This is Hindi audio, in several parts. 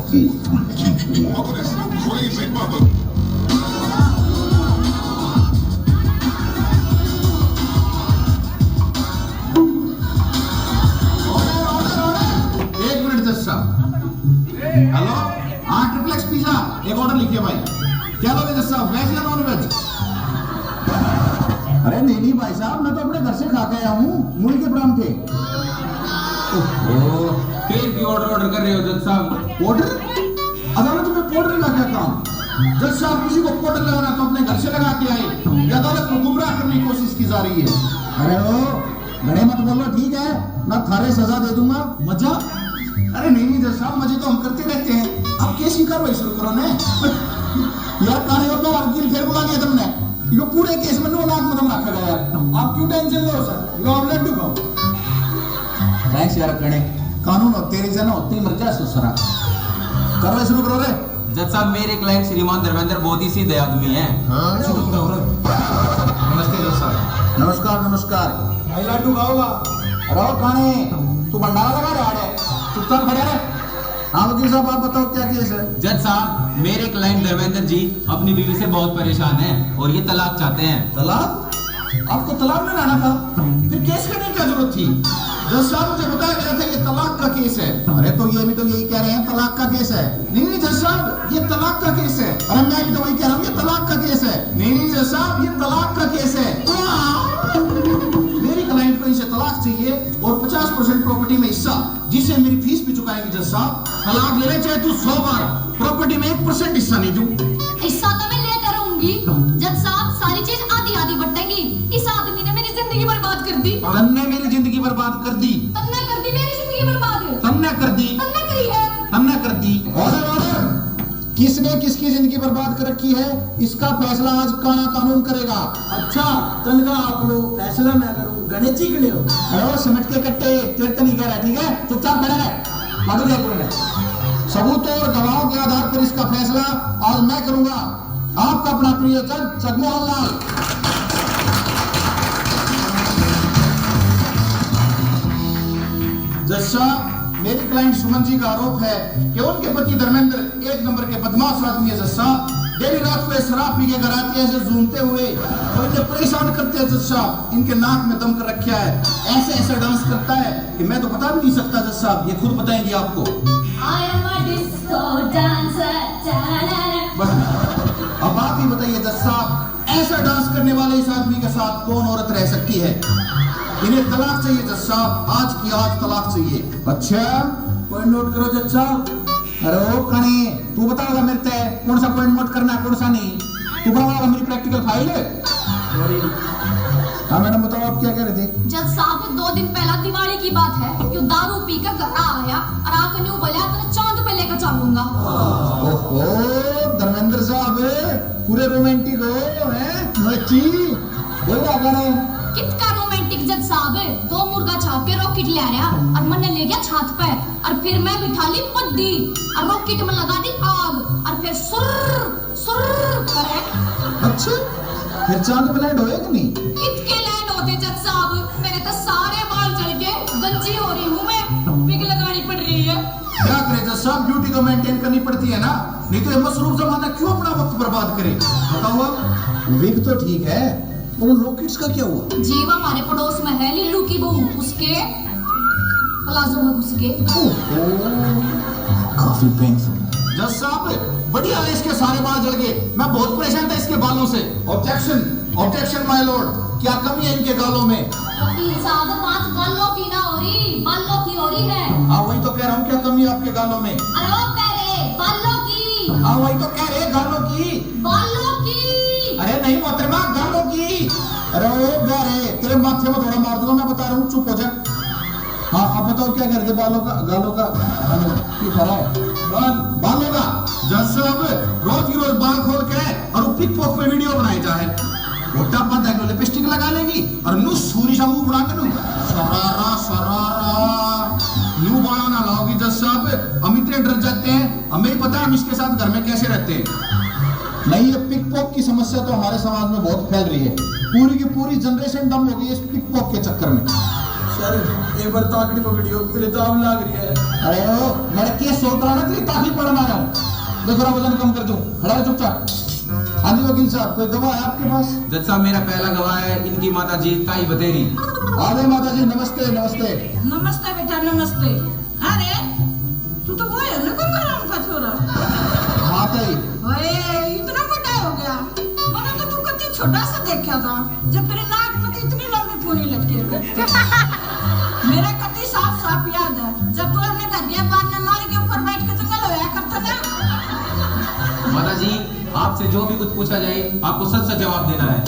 हेलो, हाँ ट्रिपल एक्स पिज्जा एक ऑर्डर लिखिए भाई। क्या लोगे जज साहब, वेज या नॉन वेज? अरे नहीं भाई साहब, मैं तो अपने घर से खा के आया हूँ, मूली के परांठे थे। फिर भी ऑर्डर कर रहे हो जज साहब? ऑर्डर? अदालत में पाउडर लगा क्या काम? जज साहब किसी को पाउडर लगाना तो अपने घर से लगा के आए, ये अदालत को गुमराह करने की कोशिश की जा रही है। अरे ओ बड़े मत बोलो, ठीक है ना, थारे सजा दे दूंगा। मजा? अरे नहीं जज साहब, मजे तो हम करते रहते हैं, अब केस की कार्रवाई शुरू करो ना। यार कहानी होता है, वकील फिर बुला लिया तुमने, ये पूरे केस में 9 लाख कदम रखा गया। आप क्यों टेंशन लो सर, यो आप लड्डू खाओ। थैंक्स यार कणे, कानून हो तेरी से ना होती ही मर जा ससुरा। कार्रवाई शुरू करो रे। जज साहब मेरे क्लाइंट श्रीमान धर्मेंद्र बहुत ही सीधे आदमी हैं। नमस्ते जज साहब। नमस्कार नमस्कार। भाई लड्डू खाओगा? अरे काणे तू भंडारा लगा रहा है, चुपचाप खड़े रहे। हाँ वकील साहब आप बताओ क्या केस है? जज साहब मेरे क्लाइंट धर्मेंद्र जी अपनी बीवी से बहुत परेशान हैं और ये तलाक चाहते हैं। तलाक? आपको तलाक में लाना था, फिर केस करने की क्या जरूरत थी? जज साहब मुझे बताया गया था ये तलाक का केस है। अरे तो ये भी तो यही कह रहे हैं तलाक का केस है। नहीं जज साहब ये तलाक का केस है। अरे मैं भी तो वही कह रहा हूँ ये तलाक का केस है। नहीं जज साहब ये तलाक का केस है। मेरी क्लाइंट को इसे तलाक चाहिए और 50% प्रॉपर्टी में हिस्सा, जिसे मेरी फीस भी चुकाएंगे जज साहब। तलाक ले ले चाहे तू 100 बार, प्रॉपर्टी में 1% हिस्सा नहीं दूं। हिस्सा तो मैं लेकर रहूंगी जज साहब, सारी चीज आधी आधी बटेंगी। इस आदमी ने मेरी जिंदगी बर्बाद कर दी। तन्ने मेरी जिंदगी बर्बाद कर दी। तन्ने कर दी मेरी जिंदगी बर्बाद। तन्ने कर दी। तन्ने करी है। तन्ने कर दी। ऑर्डर। किसने किसकी जिंदगी बर्बाद कर रखी है, इसका फैसला आज काना कानून करेगा। अच्छा तनखा आप लो, फैसला मैं करूं, गणेश जी के लिए हो। अरे सिमट के कट्टे तेरे तो नहीं कह रहा, ठीक है चुपचाप खड़े रहे। मालूम है सबूतों और गवाहों के आधार पर इसका फैसला आज मैं करूंगा। आपका अपना प्रिय जज जगमोहन लाल। जज साहब मेरी क्लाइंट सुमन जी का आरोप है कि उनके पति धर्मेंद्र 1 नंबर के बदमाश आदमी है। जज साहब डेली रात को शराब पी के घर आते हैं ऐसे झूमते हुए और इन्हें परेशान करते हैं। जज साहब इनके नाक में दम कर रखा है, ऐसे ऐसे डांस करता है कि मैं तो बता भी नहीं सकता। जज साहब ये खुद बताएंगे आपको। I am a disco dancer. अब आप ही बताइए जज साहब, ऐसा डांस करने वाले इस आदमी के साथ कौन औरत रह सकती है? इन्हें तलाक चाहिए जज साहब, आज की आज तलाक चाहिए। अच्छा पॉइंट नोट करो जज साहब। अरे ओ कणी तू बताओगा मेरे ते कौन सा पॉइंट नोट करना है कौन सा नहीं? तू बनाओगा मेरी प्रैक्टिकल फाइल है। हाँ मैडम बताओ आप क्या कह रहे थे? जज साहब 2 दिन पहला दिवाली की बात है, क्यों दारू पी कर घर आया और आकर न्यू बोला तो चांद पे लेकर चलूंगा। ओहो धर्मेंद्र साहब पूरे रोमांटिक हो हैं? नची बोला गाने कितना रोमांटिक जज साहब, 2 मुर्गा छाप के रॉकेट ले आया और मैंने ले गया छत पे और फिर मैं बिठा ली पद्दी और रॉकेट में लगा दी आग और फिर सुर सुर करे। अच्छा फिर चांद पे लैंड होए कि नहीं? कितने लैंड होते जज साहब, मेरे तो सारे बाल जल गए, गंजी हो रही हूँ मैं, विग लगानी पड़ रही है। क्या करे जज साहब, ड्यूटी तो मेंटेन करनी पड़ती है ना, नहीं तो ये मसरूफ जमाना क्यों अपना वक्त बर्बाद करे? बताओ आप। विग तो ठीक है, उन रॉकेट्स का क्या हुआ? जीवा हमारे पड़ोस में है लिल्लू की बहू, उसके प्लाजो में घुस गए। काफी पेनफुल। जज साहब बढ़िया है, इसके सारे बाल जल गए, मैं बहुत परेशान था इसके बालों से। ऑब्जेक्शन ऑब्जेक्शन माय लॉर्ड, क्या कमी है इनके गालों में? वकील साहब बात गालों की ना हो रही, बालों की हो रही है। हाँ वही तो कह रहा हूँ, क्या कमी है आपके गालों में? अरे वो कह रहे बालों की। हाँ वही तो कह रहे गालों की। बालों की। अरे नहीं मोहतरमा गालों की। अरे वो कह रहे तेरे माथे में थोड़ा मार दूंगा, मैं बता रहा हूँ, चुप हो जा। हाँ अब बताओ क्या कर दे? बालों का गालों का क्यों खा रहा है? बालों का जज साहब रोज की रोज बाल खोल के और पिक पॉक पे वीडियो बनाई जाए, मोटा पद है लिपस्टिक लगा लेगी और नु सूरी सा मुंह बना के नु सरारा सरारा न्यू बाला ना लाओगी। जज साहब हम इतने डर जाते हैं, हमें ही पता है हम इसके साथ घर में कैसे रहते हैं। नहीं ये पिक पॉक की समस्या तो हमारे समाज में बहुत फैल रही है, पूरी की पूरी जनरेशन दम हो गई इस पिक पॉक के चक्कर में। सर एक बार ताकड़ी पकड़ी हो तेरे दाम लाग रही है। अरे ओ मेरे केस सोच रहा ना तेरी ताकड़ी पड़ना रहा हूं। मैं थोड़ा वजन कम कर दूं। खड़ा है चुपचाप। हाँ जी वकील साहब, कोई गवाह है आपके पास? जज साहब मेरा पहला गवाह है इनकी माता जी ताई बतेरी। आगे माता जी, नमस्ते नमस्ते। नमस्ते बेटा नमस्ते। अरे तू तो वो है ना गंगाराम का छोरा। हाँ ताई। ओए इतना बड़ा हो गया, मैंने तो तू कति छोटा सा देखा था जब तेरी नाक में तो इतनी लंबी पूनी लटकी करती। मेरा कति साफ साफ याद है जब तू अपने घर बार ने मारी के ऊपर बैठ के जंगल होया करता ना। माता जी आपसे जो भी कुछ पूछा जाए आपको सच सच जवाब देना है।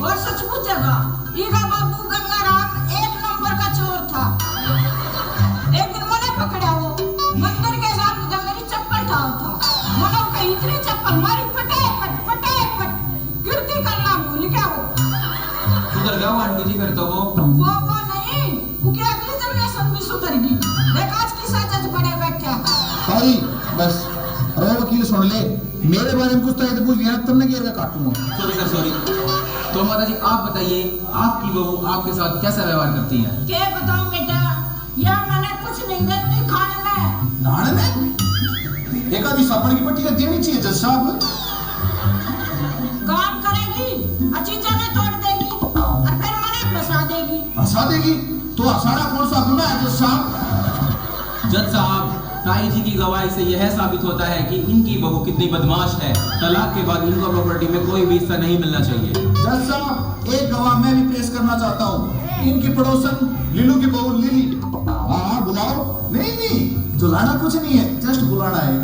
और सच पूछेगा, ईगा बाबू गंगाराम एक नंबर का चोर था। एक दिन मैंने पकड़ा वो मंदिर के सामने जब मेरी चप्पल ठाव था, मैंने कहीं इतनी चप्पल मारी पटे पट गिरती करना भूल गया वो। सुधर गया वो आंटी जी फिर तो वो नहीं, क्योंकि अगली जनरेशन भी सुधरगी। देख आज की साजिश बड़े बैठे। ताई बस। अरे वकील सुन ले, मेरे बारे में कुछ तो पूछ लिया तुमने क्या काटूंगा। Sorry sir sorry. तो माता जी आप बताइए आपकी बहू आपके साथ कैसा व्यवहार करती है? क्या बताऊं बेटा, या मैंने कुछ नहीं देती खाने में। नाड़ में एक आधी साबुन की पट्टी रख देनी चाहिए जज साहब। काम करेगी, चीजें ने तोड़ देगी और फिर मैंने फंसा देगी। हंसा देगी? तो हंसाना कौन सा गुनाह है जज साहब? जज साहब ताई जी की गवाही से यह साबित होता है कि इनकी बहू कितनी बदमाश है। तलाक के बाद इनको प्रॉपर्टी में कोई भी हिस्सा नहीं मिलना चाहिए। जज साहब एक गवाह मैं भी पेश करना चाहता हूँ। इनकी पड़ोसन लीलू की बहू लिली। हाँ बुलाओ। नहीं जुलाना कुछ नहीं है, जस्ट बुलाना है।